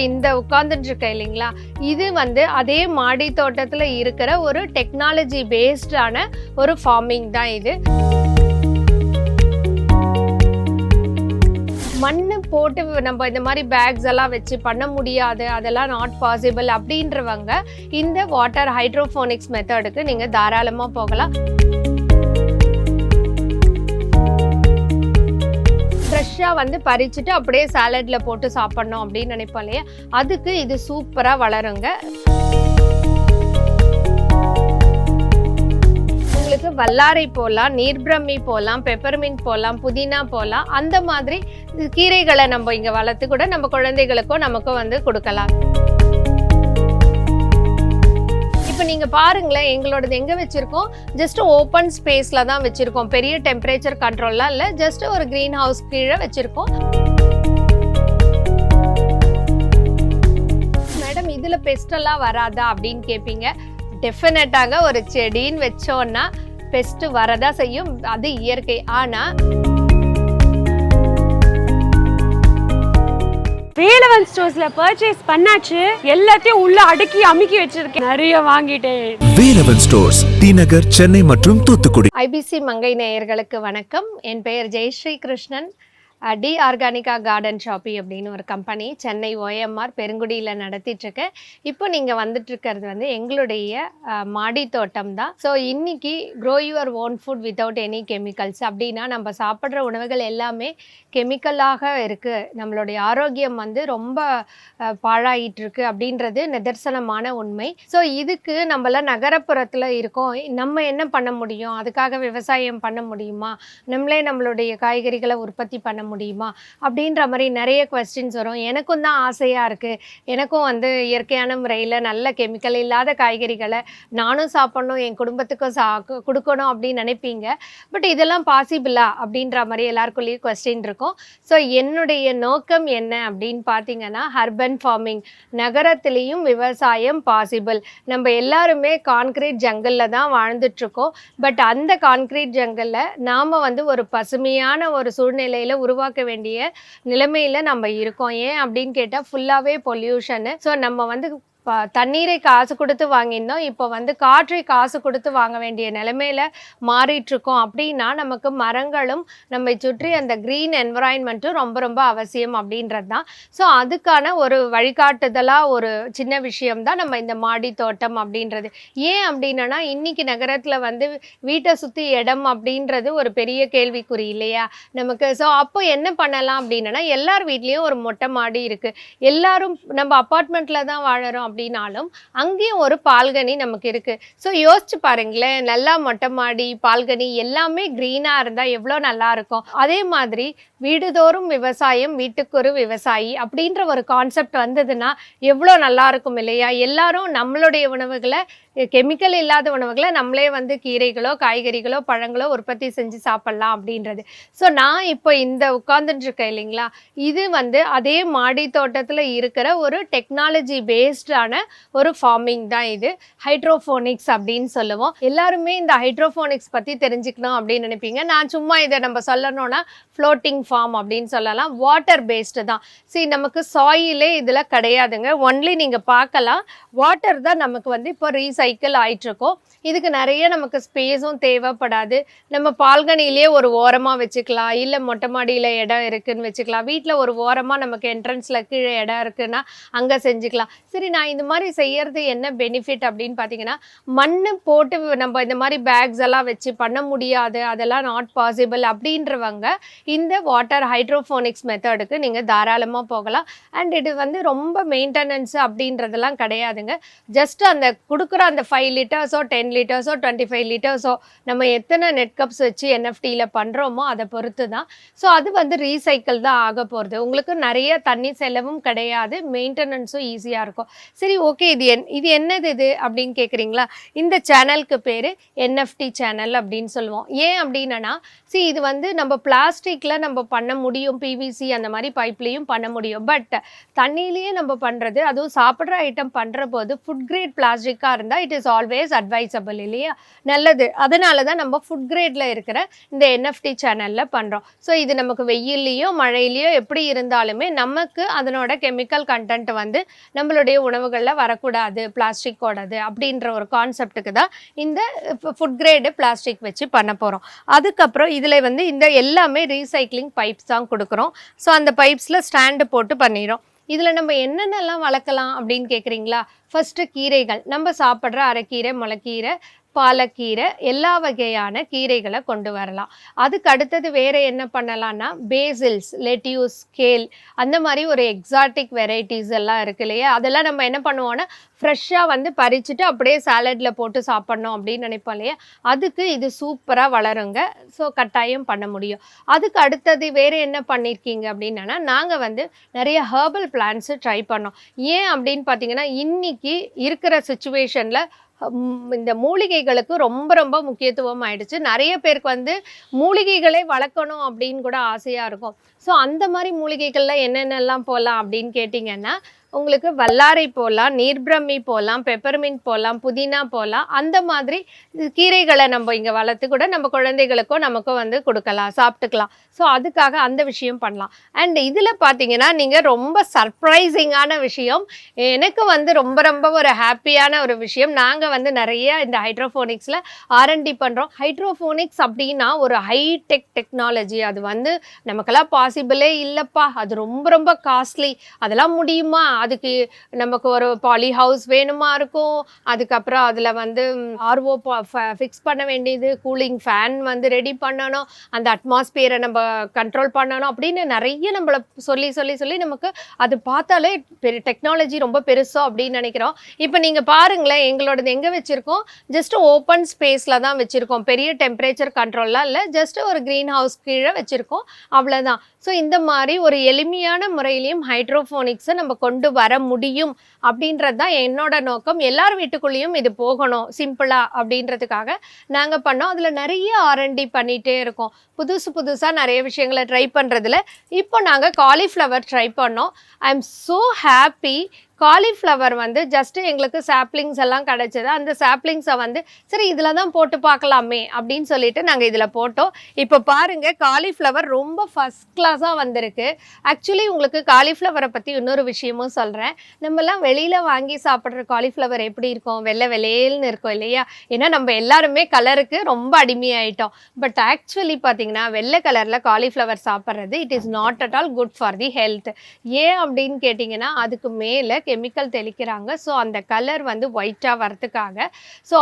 இந்த உட்கார்ந்துட்டு இருக்க இல்லைங்களா, இது வந்து அதே மாடி தோட்டத்தில் இருக்கிற ஒரு டெக்னாலஜி பேஸ்டான ஒரு ஃபார்மிங் தான் இது. மண்ணு போட்டு நம்ம இந்த மாதிரி பேக்ஸ் எல்லாம் வச்சு பண்ண முடியாது, அதெல்லாம் நாட் பாசிபிள் அப்படின்றவங்க இந்த வாட்டர் ஹைட்ரோஃபோனிக்ஸ் மெத்தடுக்கு நீங்கள் தாராளமாக போகலாம். ஃப்ரெஷ்ஷாக வந்து பறிச்சுட்டு அப்படியே சாலட்ல போட்டு சாப்பிட்ணும் அப்படின்னு நினைப்போம் இல்லையா, அதுக்கு இது சூப்பராக வளருங்க. உங்களுக்கு வல்லாரை போடலாம், நீர்பிரம்மி போடலாம், பெப்பர்மின்ட் போடலாம், புதினா போடலாம். அந்த மாதிரி கீரைகளை நம்ம இங்கே வளர்த்து கூட நம்ம குழந்தைகளுக்கும் நமக்கும் வந்து கொடுக்கலாம். இப்போ நீங்கள் பாருங்களேன், எங்களோடது எங்கே வச்சுருக்கோம், ஜஸ்ட் ஓப்பன் ஸ்பேஸில் தான் வச்சுருக்கோம். பெரிய டெம்பரேச்சர் கண்ட்ரோல்லாம் இல்லை, ஜஸ்ட் ஒரு க்ரீன் ஹவுஸ் கீழே வச்சுருக்கோம். மேடம் இதில் பெஸ்டெல்லாம் வராதா அப்படின்னு கேட்பீங்க. டெஃபினட்டாக ஒரு செடின்னு வச்சோன்னா பெஸ்ட்டு வரதா செய்யும், அது இயற்கை. ஆனால் வேலவன் ஸ்டோர்ஸ்ல பர்ச்சேஸ் பண்ணாச்சு, எல்லாத்தையும் உள்ள அடுக்கி அமுக்கி வச்சிருக்கேன், நிறைய வாங்கிட்டேன். வேலவன் ஸ்டோர்ஸ், டி நகர், சென்னை மற்றும் தூத்துக்குடி. IBC மங்கை நேயர்களுக்கு வணக்கம். என் பெயர் Jayashree Krishnan. The Organica Garden Shoppe அப்படின்னு ஒரு கம்பெனி சென்னை OMR பெருங்குடியில் நடத்திட்டுருக்கேன். இப்போ நீங்கள் வந்துட்டுருக்கிறது வந்து எங்களுடைய மாடி தோட்டம் தான். ஸோ இன்றைக்கி grow your own food without any chemicals அப்படின்னா, நம்ம சாப்பிட்ற உணவுகள் எல்லாமே கெமிக்கலாக இருக்குது, நம்மளுடைய ஆரோக்கியம் வந்து ரொம்ப பாழாயிட்டுருக்கு அப்படின்றது நிதர்சனமான உண்மை. ஸோ இதுக்கு நம்மளாம் நகரப்புறத்தில் இருக்கோம், நம்ம என்ன பண்ண முடியும், அதுக்காக விவசாயம் பண்ண முடியுமா, நம்மளே நம்மளுடைய காய்கறிகளை உற்பத்தி பண்ண முடியுமா அப்படின்ற மாதிரி நிறைய கொஸ்டின்ஸ் வரும். எனக்கும் தான் ஆசையாக இருக்குது, எனக்கும் வந்து இயற்கையான முறையில் நல்ல கெமிக்கல் இல்லாத காய்கறிகளை நானும் சாப்பிட்ணும், என் குடும்பத்துக்கும் கொடுக்கணும் அப்படின்னு நினைப்பீங்க. பட் இதெல்லாம் பாசிபிளா அப்படின்ற மாதிரி எல்லாருக்குள்ளேயும் கொஸ்டின் இருக்கும். ஸோ என்னுடைய நோக்கம் என்ன அப்படின்னு பார்த்தீங்கன்னா, அர்பன் ஃபார்மிங், நகரத்துலேயும் விவசாயம் பாசிபிள். நம்ம எல்லாருமே கான்கிரீட் ஜங்கிளில் தான் வாழ்ந்துட்டுருக்கோம். பட் அந்த கான்கிரீட் ஜங்கிளில் நாம் வந்து ஒரு பசுமையான ஒரு சூழ்நிலையில் உருவாக்க வேண்டிய நிலைமையில் நம்ம இருக்கோம். ஏன் அப்படின்னு கேட்டால் ஃபுல்லாகவே பொல்யூஷனு. ஸோ நம்ம வந்து தண்ணீரை காசு கொடுத்து வாங்கியிருந்தோம், இப்போ வந்து காற்றை காசு கொடுத்து வாங்க வேண்டிய நிலைமையில் மாறிட்டுருக்கோம். அப்படின்னா நமக்கு மரங்களும் நம்மை சுற்றி அந்த க்ரீன் என்வரான்மெண்ட்டும் ரொம்ப ரொம்ப அவசியம் அப்படின்றது தான். ஸோ அதுக்கான ஒரு வழிகாட்டுதலாக ஒரு சின்ன விஷயம்தான் நம்ம இந்த மாடி தோட்டம் அப்படின்றது. ஏன் அப்படின்னா, இன்றைக்கி நகரத்தில் வந்து வீட்டை சுற்றி இடம் அப்படின்றது ஒரு பெரிய கேள்விக்குறி இல்லையா நமக்கு. ஸோ அப்போ என்ன பண்ணலாம் அப்படின்னா, எல்லார் வீட்லேயும் ஒரு மொட்டை மாடி இருக்குது, எல்லாரும் நம்ம அப்பார்ட்மெண்ட்டில் தான் வாழறோம் அப்படின்னாலும் அங்கேயும் ஒரு பால்கனி நமக்கு இருக்குது. ஸோ யோசிச்சு பாருங்களேன், நல்லா மொட்டை மாடி பால்கனி எல்லாமே க்ரீனாக இருந்தால் எவ்வளோ நல்லா இருக்கும். அதே மாதிரி வீடுதோறும் விவசாயம், வீட்டுக்கு ஒரு விவசாயி அப்படின்ற ஒரு கான்செப்ட் வந்ததுன்னா எவ்வளோ நல்லா இருக்கும் இல்லையா. எல்லாரும் நம்மளுடைய உணவுகளை, கெமிக்கல் இல்லாத உணவுகளை நம்மளே வந்து கீரைகளோ காய்கறிகளோ பழங்களோ உற்பத்தி செஞ்சு சாப்பிட்லாம் அப்படின்றது. ஸோ நான் இப்போ இந்த உட்கார்ந்துட்டு இருக்கேன் இல்லைங்களா, இது வந்து அதே மாடி தோட்டத்தில் இருக்கிற ஒரு டெக்னாலஜி பேஸ்டான ஒரு ஃபார்மிங் தான் இது. ஹைட்ரோஃபோனிக்ஸ் அப்படின்னு சொல்லுவோம். எல்லாருமே இந்த ஹைட்ரோஃபோனிக்ஸ் பற்றி தெரிஞ்சுக்கணும் அப்படின்னு நினைப்பீங்க. நான் சும்மா இதை நம்ம சொல்லணும்னா ஃப்ளோட்டிங் ஃபார்ம் அப்படின்னு சொல்லலாம். வாட்டர் பேஸ்டு தான். சரி, நமக்கு சாயிலே இதில் கிடையாதுங்க. ஒன்லி நீங்கள் பார்க்கலாம், வாட்டர் தான் நமக்கு வந்து இப்போ ரீசைக்கிள் ஆயிட்டுருக்கோம். இதுக்கு நிறைய நமக்கு ஸ்பேஸும் தேவைப்படாது. நம்ம பால்கனிலேயே ஒரு ஓரமாக வச்சுக்கலாம், இல்லை மொட்டை மாடியில் இடம் இருக்குதுன்னு வச்சுக்கலாம், வீட்டில் ஒரு ஓரமாக நமக்கு என்ட்ரன்ஸில் கீழே இடம் இருக்குதுன்னா அங்கே செஞ்சுக்கலாம். சரி, நான் இந்த மாதிரி செய்யறது என்ன பெனிஃபிட் அப்படின்னு பார்த்தீங்கன்னா, மண் போட்டு நம்ம இந்த மாதிரி பேக்ஸ் எல்லாம் வச்சு பண்ண முடியாது, அதெல்லாம் நாட் பாசிபிள் அப்படின்றவங்க இந்த வாட்டர் ஹைட்ரோஃபோனிக்ஸ் மெத்தடுக்கு நீங்கள் தாராளமாக போகலாம். அண்ட் இது வந்து ரொம்ப மெயின்டெனன்ஸ் அப்படின்றதெல்லாம் கிடையாதுங்க. ஜஸ்ட் அந்த கொடுக்குற அந்த 5 லிட்டர்ஸோ 10 லிட்டர்ஸோ 25 லிட்டர்ஸோ நம்ம எத்தனை நெட் கப்ஸ் வச்சு NFT பண்ணுறோமோ அதை பொறுத்து தான். ஸோ அது வந்து ரீசைக்கிள் தான் ஆக போகிறது. உங்களுக்கு நிறைய தண்ணி செலவும் கிடையாது, மெயின்டெனன்ஸும் ஈஸியாக இருக்கும். சரி, ஓகே, இது என்னது இது அப்படின்னு கேட்குறீங்களா. இந்த சேனலுக்கு பேர் NFT சேனல் அப்படின்னு சொல்லுவோம். ஏன் அப்படின்னா, இது வந்து நம்ம பிளாஸ்டிக்கில் நம்ம பண்ண முடியும், PVC அந்த மாதிரி பைப்லேயும் பண்ண முடியும். பட் தண்ணியிலேயே நம்ம பண்ணுறது, அதுவும் சாப்பிட்ற ஐட்டம் பண்ணுற போது ஃபுட் கிரேட் பிளாஸ்டிக்காக இருந்தால் it is always advisable. Sustainable இல்லையா, நல்லது. அதனால தான் நம்ம ஃபுட் கிரேடில் இருக்கிற இந்த என்எஃப்டி சேனலில் பண்ணுறோம். ஸோ இது நமக்கு வெயில்லையோ மழையிலையோ எப்படி இருந்தாலுமே நமக்கு அதனோட கெமிக்கல் கண்டென்ட் வந்து நம்மளுடைய உணவுகளில் வரக்கூடாது, பிளாஸ்டிக்கோடது அப்படின்ற ஒரு கான்செப்டுக்கு தான் இந்த ஃபுட் கிரேடு பிளாஸ்டிக் வச்சு பண்ண போகிறோம். அதுக்கப்புறம் இதில் வந்து இந்த எல்லாமே ரீசைக்ளிங் பைப்ஸ் தான் கொடுக்குறோம். ஸோ அந்த பைப்ஸில் ஸ்டாண்டு போட்டு பண்ணிடும். இதில் நம்ம என்னென்னலாம் வளர்க்கலாம் அப்படின்னு கேட்குறீங்களா? ஃபஸ்ட்டு கீரைகள், நம்ம சாப்பிட்ற அரைக்கீரை, முளைக்கீரை, பாலக்கீரை, எல்லா வகையான கீரைகளை கொண்டு வரலாம். அதுக்கு அடுத்தது வேறு என்ன பண்ணலான்னா பேசில்ஸ், லெட்யூஸ், கேல், அந்த மாதிரி ஒரு எக்ஸாட்டிக் வெரைட்டிஸ் எல்லாம் இருக்கு இல்லையா, அதெல்லாம் நம்ம என்ன பண்ணுவோன்னா ஃப்ரெஷ்ஷாக வந்து பறிச்சுட்டு அப்படியே சாலடில் போட்டு சாப்பிட்ணும் அப்படின்னு நினைப்போம் இல்லையா, அதுக்கு இது சூப்பராக வளருங்க. ஸோ கட்டாயம் பண்ண முடியும். அதுக்கு அடுத்தது வேறு என்ன பண்ணியிருக்கீங்க அப்படின்னா, நாங்கள் வந்து நிறைய ஹெர்பல் பிளான்ட்ஸு ட்ரை பண்ணோம். ஏன் அப்படின்னு பார்த்தீங்கன்னா, இன்றைக்கி இருக்கிற சுச்சுவேஷனில் இந்த மூலிகைகளுக்கு ரொம்ப ரொம்ப முக்கியத்துவம் ஆயிடுச்சு. நிறைய பேருக்கு வந்து மூலிகைகளே வளர்க்கணும் அப்படின்னு கூட ஆசையாக இருக்கும். ஸோ அந்த மாதிரி மூலிகைகளில் என்னென்னலாம் போகலாம் அப்படின்னு கேட்டிங்கன்னா, உங்களுக்கு வல்லாரை போடலாம், நீர்பிரம்மி போடலாம், பெப்பர்மின்ட் போடலாம், புதினா போடலாம். அந்த மாதிரி கீரைகளை நம்ம இங்கே வளர்த்து கூட நம்ம குழந்தைகளுக்கோ நமக்கோ வந்து கொடுக்கலாம், சாப்பிட்டுக்கலாம். ஸோ அதுக்காக அந்த விஷயம் பண்ணலாம். அண்ட் இதில் பார்த்தீங்கன்னா நீங்கள் ரொம்ப சர்ப்ரைசிங்கான விஷயம், எனக்கு வந்து ரொம்ப ரொம்ப ஒரு ஹாப்பியான ஒரு விஷயம். நாங்கள் வந்து நிறைய இந்த ஹைட்ரோஃபோனிக்ஸில் ஆர்என்டி பண்ணுறோம். ஹைட்ரோஃபோனிக்ஸ் அப்படின்னா ஒரு ஹைடெக் டெக்னாலஜி. அது வந்து நமக்கெல்லாம் பாசிபிளே இல்லைப்பா, அது ரொம்ப ரொம்ப காஸ்ட்லி. அதெல்லாம் முடியுமா? அதுக்கு நமக்கு ஒரு பாலி ஹவுஸ் வேணுமா இருக்கும், அதுக்கப்புறம் அதில் வந்து ஆர்ஓ ஃபிக்ஸ் பண்ண வேண்டியது, கூலிங் ஃபேன் வந்து ரெடி பண்ணணும், அந்த அட்மாஸ்பியரை நம்ம கண்ட்ரோல் பண்ணணும் அப்படின்னு நிறைய நம்மளை சொல்லி சொல்லி சொல்லி நமக்கு அது பார்த்தாலே பெரிய டெக்னாலஜி ரொம்ப பெருசோ அப்படின்னு நினைக்கிறோம். இப்போ நீங்கள் பாருங்களேன், எங்களோடது எங்கே வச்சுருக்கோம், ஜஸ்ட் ஓப்பன் ஸ்பேஸில் தான் வச்சுருக்கோம். பெரிய டெம்பரேச்சர் கண்ட்ரோல்லாம் இல்லை, ஜஸ்ட் ஒரு க்ரீன் ஹவுஸ் கீழே வச்சுருக்கோம், அவ்வளோதான். ஸோ இந்த மாதிரி ஒரு எளிமையான முறையிலையும் ஹைட்ரோஃபோனிக்ஸை நம்ம கொண்டு வர முடியும் அப்படின்றது தான் என்னோட நோக்கம். எல்லார் வீட்டுக்குள்ளேயும் இது போகணும் சிம்பிளாக அப்படின்றதுக்காக நாங்கள் பண்ணோம். அதில் நிறைய ஆர்என்டி பண்ணிகிட்டே இருக்கோம். புதுசாக நிறைய விஷயங்களை ட்ரை பண்ணுறதுல இப்போ நாங்கள் காலிஃப்ளவர் ட்ரை பண்ணோம். I am so happy. Cauliflower வந்து ஜஸ்ட்டு எங்களுக்கு சாப்ளிங்ஸ் எல்லாம் கிடச்சிது. அந்த சாப்ளிங்ஸை வந்து சரி இதில் தான் போட்டு பார்க்கலாமே அப்படின்னு சொல்லிட்டு நாங்கள் இதில் போட்டோம். இப்போ பாருங்கள், காலிஃப்ளவர் ரொம்ப ஃபஸ்ட் கிளாஸாக வந்திருக்கு. ஆக்சுவலி உங்களுக்கு காலிஃப்ளவரை பற்றி இன்னொரு விஷயமும் சொல்கிறேன். நம்மலாம் வெளியில் வாங்கி சாப்பிட்ற காலிஃப்ளவர் எப்படி இருக்கும், வெள்ளை வெள்ளையல்னு இருக்கும் இல்லையா, ஏன்னா நம்ம எல்லாருமே கலருக்கு ரொம்ப அடிமையாயிட்டோம். பட் ஆக்சுவலி பார்த்தீங்கன்னா வெள்ளை கலரில் காலிஃப்ளவர் சாப்பிட்றது it is not at all good for the health. ஏன் அப்படின்னு கேட்டிங்கன்னா, அதுக்கு மேலே கெமிக்கல் தெளிக்கிறாங்க. ஸோ அந்த கலர் வந்து ஒயிட்டாக வரத்துக்காக. ஸோ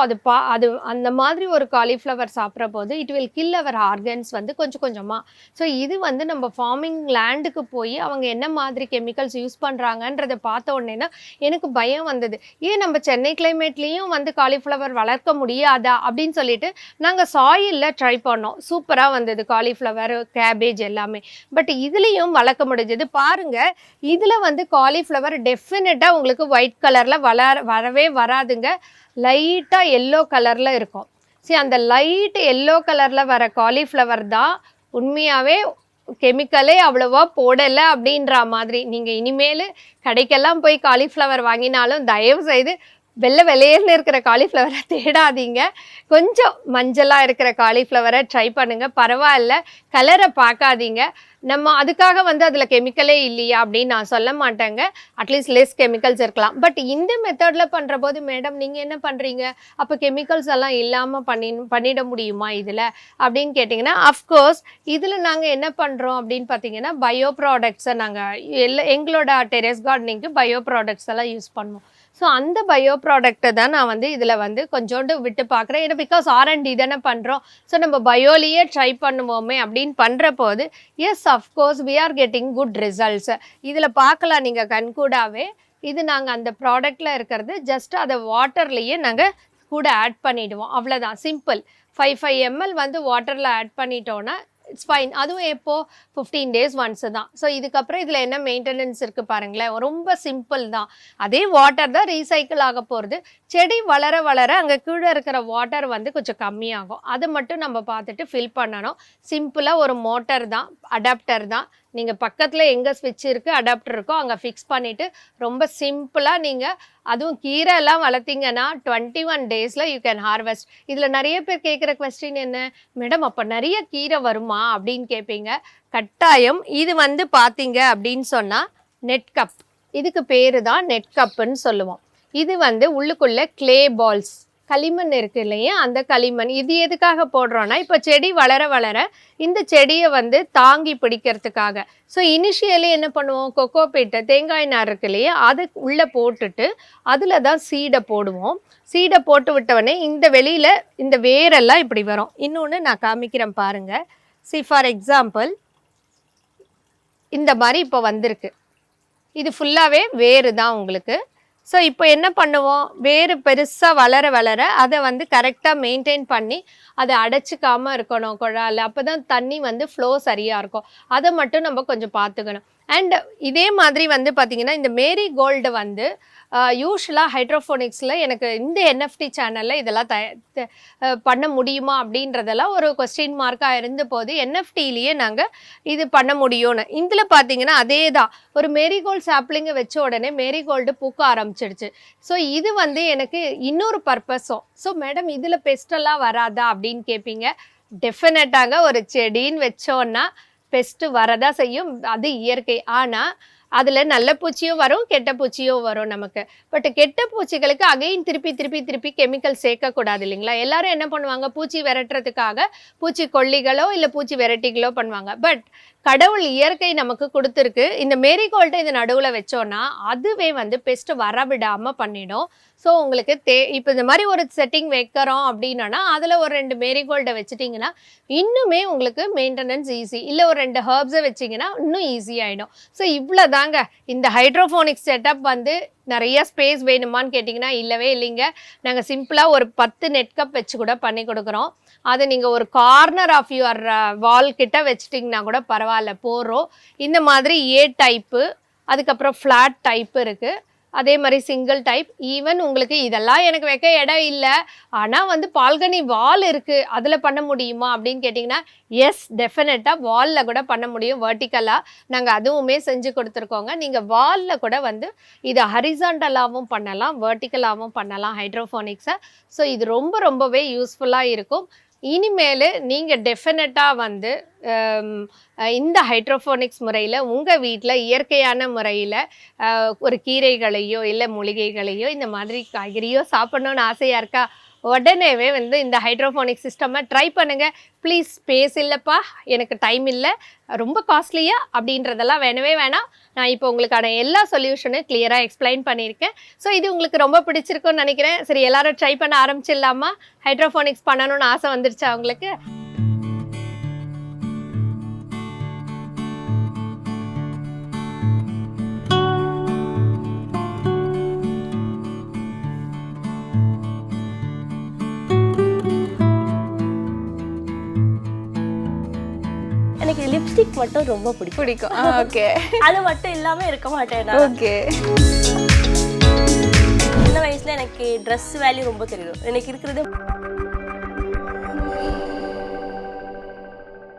அது அந்த மாதிரி ஒரு காலிஃப்ளவர் சாப்பிட்ற போது it will kill our organs வந்து கொஞ்சம் கொஞ்சமாக. ஸோ இது வந்து நம்ம ஃபார்மிங் லேண்டுக்கு போய் அவங்க என்ன மாதிரி கெமிக்கல்ஸ் யூஸ் பண்ணுறாங்கன்றதை பார்த்த உடனே தான் எனக்கு பயம் வந்தது. ஏன் நம்ம சென்னை கிளைமேட்லேயும் வந்து காலிஃப்ளவர் வளர்க்க முடியாதா அப்படின்னு சொல்லிட்டு நாங்கள் சாயிலில் ட்ரை பண்ணோம். சூப்பராக வந்தது காலிஃப்ளவர், கேபேஜ் எல்லாமே. பட் இதுலேயும் வளர்க்க முடிஞ்சது. பாருங்கள், இதில் வந்து காலிஃப்ளவர் டெஃபினட்டாக உங்களுக்கு ஒயிட் கலரில் வரவே வராதுங்க. லைட்டாக எல்லோ கலரில் இருக்கும். சரி, அந்த லைட் எல்லோ கலரில் வர காலிஃப்ளவர் தான் உண்மையாகவே கெமிக்கலே அவ்வளோவா போடலை அப்படின்ற மாதிரி. நீங்கள் இனிமேல் கடைக்கெல்லாம் போய் காலிஃப்ளவர் வாங்கினாலும் தயவு செய்து வெள்ளை வெள்ளையர்னு இருக்கிற காலிஃப்ளவரை தேடாதீங்க. கொஞ்சம் மஞ்சளாக இருக்கிற காலிஃப்ளவரை ட்ரை பண்ணுங்கள், பரவாயில்ல. கலரை பார்க்காதீங்க. நம்ம அதுக்காக வந்து அதில் கெமிக்கலே இல்லையா அப்படின்னு நான் சொல்ல மாட்டேங்க. அட்லீஸ்ட் லெஸ் கெமிக்கல்ஸ் இருக்கலாம். பட் இந்த மெத்தடில் பண்ணுற போது, மேடம் நீங்கள் என்ன பண்ணுறீங்க, அப்போ கெமிக்கல்ஸ் எல்லாம் இல்லாமல் பண்ணிட முடியுமா இதில் அப்படின்னு கேட்டிங்கன்னா, அஃப்கோர்ஸ் இதில் நாங்கள் என்ன பண்ணுறோம் அப்படின்னு பார்த்தீங்கன்னா, பயோ ப்ராடக்ட்ஸை நாங்கள் எங்களோட டெரஸ் கார்டனிங்க்கு பயோ ப்ராடக்ட்ஸ் எல்லாம் யூஸ் பண்ணுவோம். ஸோ அந்த பயோ ப்ராடக்ட்டை தான் நான் வந்து இதில் வந்து கொஞ்சோண்டு விட்டு பார்க்குறேன். ஏன்னா பிகாஸ் ஆர்என்டி தானே பண்ணுறோம். ஸோ நம்ம பயோலியே ட்ரை பண்ணுவோமே அப்படின்னு பண்ணுற போது, yes of course we are getting good results. இதில் பார்க்கலாம் நீங்கள் கண்கூடாவே. இது நாங்கள் அந்த ப்ராடக்டில் இருக்கிறது ஜஸ்ட் அதை வாட்டர்லேயே நாங்கள் கூட ஆட் பண்ணிவிடுவோம், அவ்வளோதான். சிம்பிள். 5 ml வந்து வாட்டரில் ஆட் பண்ணிட்டோன்னா இட்ஸ் ஃபைன். அதுவும் எப்போது 15 days ஒன்ஸு தான். ஸோ இதுக்கப்புறம் இதில் என்ன மெயின்டெனன்ஸ் இருக்குது பாருங்களேன், ரொம்ப சிம்பிள் தான். அதே வாட்டர் தான் ரீசைக்கிள் ஆக போகிறது. செடி வளர வளர அங்கே கீழே இருக்கிற வாட்டர் வந்து கொஞ்சம் கம்மியாகும். அதை மட்டும் நம்ம பார்த்துட்டு ஃபில் பண்ணணும். சிம்பிளாக ஒரு மோட்டர் தான். அடாப்டர் தான். நீங்கள் பக்கத்தில் எங்கே ஸ்விட்ச் இருக்குது அடாப்டர் இருக்கோ அங்கே ஃபிக்ஸ் பண்ணிவிட்டு ரொம்ப சிம்பிளாக நீங்கள் அதுவும் கீரை எல்லாம் வளர்த்திங்கன்னா 21 டேஸில் யூ கேன் ஹார்வெஸ்ட். இதில் நிறைய பேர் கேட்குற கொஸ்டின் என்ன, மேடம் அப்போ நிறைய கீரை வருமா அப்படின்னு கேட்பீங்க. கட்டாயம். இது வந்து பார்த்தீங்க அப்படின்னு சொன்னால் நெட் கப், இதுக்கு பேர் தான் நெட் கப்புன்னு சொல்லுவோம். இது வந்து உள்ளுக்குள்ளே க்ளே பால்ஸ், களிமண் இருக்கு இல்லையா, அந்த களிமண். இது எதுக்காக போடுறோன்னா இப்போ செடி வளர வளர இந்த செடியை வந்து தாங்கி பிடிக்கிறதுக்காக. ஸோ இனிஷியலி என்ன பண்ணுவோம், கொக்கோபீட்டு தேங்காய் நார் இருக்கு இல்லையா, அது உள்ளே போட்டுட்டு அதில் தான் சீடை போடுவோம். சீடை போட்டு விட்டவொடனே இந்த வெளியில் இந்த வேரெல்லாம் இப்படி வரும். இன்னொன்று நான் காமிக்கிறேன் பாருங்கள். ஃபார் எக்ஸாம்பிள் இந்த மாதிரி இப்போ வந்திருக்கு. இது ஃபுல்லாகவே வேறு தான் உங்களுக்கு. ஸோ இப்போ என்ன பண்ணுவோம், வேறு பெருசாக வளர வளர அதை வந்து கரெக்டாக மெயின்டைன் பண்ணி அதை அடைச்சிக்காமல் இருக்கணும் குழாயில். அப்போ தான் தண்ணி வந்து ஃப்ளோ சரியாக இருக்கும். அதை மட்டும் நம்ம கொஞ்சம் பார்த்துக்கணும். அண்ட் இதே மாதிரி வந்து பார்த்திங்கன்னா இந்த மேரி கோல்டு வந்து யூஸ்வலாக ஹைட்ரோஃபோனிக்ஸில் எனக்கு இந்த என்எஃப்டி சேனலில் இதெல்லாம் பண்ண முடியுமா அப்படின்றதெல்லாம் ஒரு கொஸ்டின் மார்க்காக இருந்தபோது என்எஃப்டிலேயே நாங்கள் இது பண்ண முடியும்னு. இதில் பார்த்தீங்கன்னா அதே தான், ஒரு மேரிகோல்டு சாப்ளிங்கை வச்ச உடனே மேரிகோல்டு பூக்க ஆரம்பிச்சிடுச்சு. ஸோ இது வந்து எனக்கு இன்னொரு பர்பஸும். ஸோ மேடம் இதில் பெஸ்டெல்லாம் வராதா அப்படின்னு கேட்பீங்க. டெஃபினட்டாக ஒரு செடின்னு வச்சோன்னா பெஸ்ட்டு வரதா செய்யும், அது இயற்கை. ஆனால் அதில் நல்ல பூச்சியும் வரும் கெட்ட பூச்சியும் வரும் நமக்கு. பட் கெட்ட பூச்சிகளுக்கு அகைன் திருப்பி கெமிக்கல் சேர்க்கக்கூடாது இல்லைங்களா. எல்லாரும் என்ன பண்ணுவாங்க, பூச்சி விரட்டுறதுக்காக பூச்சி கொல்லிகளோ இல்லை பூச்சி விரட்டிகளோ பண்ணுவாங்க. பட் கடவுள் இயற்கை நமக்கு கொடுத்துருக்கு. இந்த மேரிகோல்டை இது நடுவில் வச்சோன்னா அதுவே வந்து பெஸ்ட்டு வரவிடாமல் பண்ணிடும். ஸோ உங்களுக்கு இப்போ இந்த மாதிரி ஒரு செட்டிங் வைக்கிறோம் அப்படின்னா அதில் ஒரு 2 மேரிகோல்டை வச்சுட்டிங்கன்னா இன்னுமே உங்களுக்கு மெயின்டெனன்ஸ் ஈஸி. இல்லை ஒரு 2 ஹர்ப்ஸை வச்சிங்கன்னா இன்னும் ஈஸி ஆகிடும். ஸோ இவ்வளோ தாங்க இந்த ஹைட்ரோஃபோனிக்ஸ் செட்டப். வந்து நிறைய ஸ்பேஸ் வேணுமான்னு கேட்டிங்கன்னா இல்லவே இல்லைங்க. நாங்கள் சிம்பிளாக ஒரு 10 நெட் கப் வச்சு கூட பண்ணி கொடுக்குறோம். அதை நீங்கள் ஒரு கார்னர் ஆஃப் யுவர் வால் கிட்ட வச்சுட்டிங்கன்னா கூட பரவாயில்ல, போகிறோம். இந்த மாதிரி ஏ டைப்பு, அதுக்கப்புறம் ஃப்ளாட் டைப்பு இருக்குது, அதே மாதிரி சிங்கிள் டைப். ஈவன் உங்களுக்கு இதெல்லாம் எனக்கு வைக்க இடம் இல்லை ஆனால் வந்து பால்கனி வால் இருக்குது, அதில் பண்ண முடியுமா அப்படின்னு கேட்டிங்கன்னா எஸ், டெஃபினட்டாக வாலில் கூட பண்ண முடியும். வெர்டிக்கலாக நாங்கள் அதுவுமே செஞ்சு கொடுத்துருக்கோங்க. நீங்கள் வாலில் கூட வந்து இதை ஹரிசாண்டலாகவும் பண்ணலாம், வெர்டிக்கலாகவும் பண்ணலாம் ஹைட்ரோஃபோனிக்ஸை. ஸோ இது ரொம்பவே யூஸ்ஃபுல்லாக இருக்கும். இனிமேல் நீங்கள் டெஃபினட்டாக வந்து இந்த ஹைட்ரோஃபோனிக்ஸ் முறையில் உங்கள் வீட்டில் இயற்கையான முறையில் ஒரு கீரைகளையோ இல்லை மூலிகைகளையோ இந்த மாதிரி காய்கறியோ சாப்பிட்ணுன்னு ஆசையாக இருக்கா, உடனேவே வந்து இந்த ஹைட்ரோஃபோனிக் சிஸ்டமை ட்ரை பண்ணுங்கள். ப்ளீஸ், ஸ்பேஸ் இல்லைப்பா, எனக்கு டைம் இல்லை, ரொம்ப காஸ்ட்லியா அப்படின்றதெல்லாம் வேணவே வேணாம். நான் இப்போ உங்களுக்கான எல்லா சொல்யூஷனும் கிளியராக எக்ஸ்பிளைன் பண்ணியிருக்கேன். ஸோ இது உங்களுக்கு ரொம்ப பிடிச்சிருக்குன்னு நினைக்கிறேன். சரி, எல்லாரும் ட்ரை பண்ண ஆரம்பிச்சிடலாமா? ஹைட்ரோஃபோனிக்ஸ் பண்ணணும்னு ஆசை வந்துருச்சா உங்களுக்கு? எனக்கு லிப்ஸ்டிக் மட்டும் ரொம்ப பிடிக்கும். ஓகே. அது மட்டும் இல்லாமல் இருக்க மாட்டேன். ஓகே. சின்ன வயசுல எனக்கு ட்ரெஸ் வேல்யூ ரொம்ப தெரியும். எனக்கு இருக்கிறது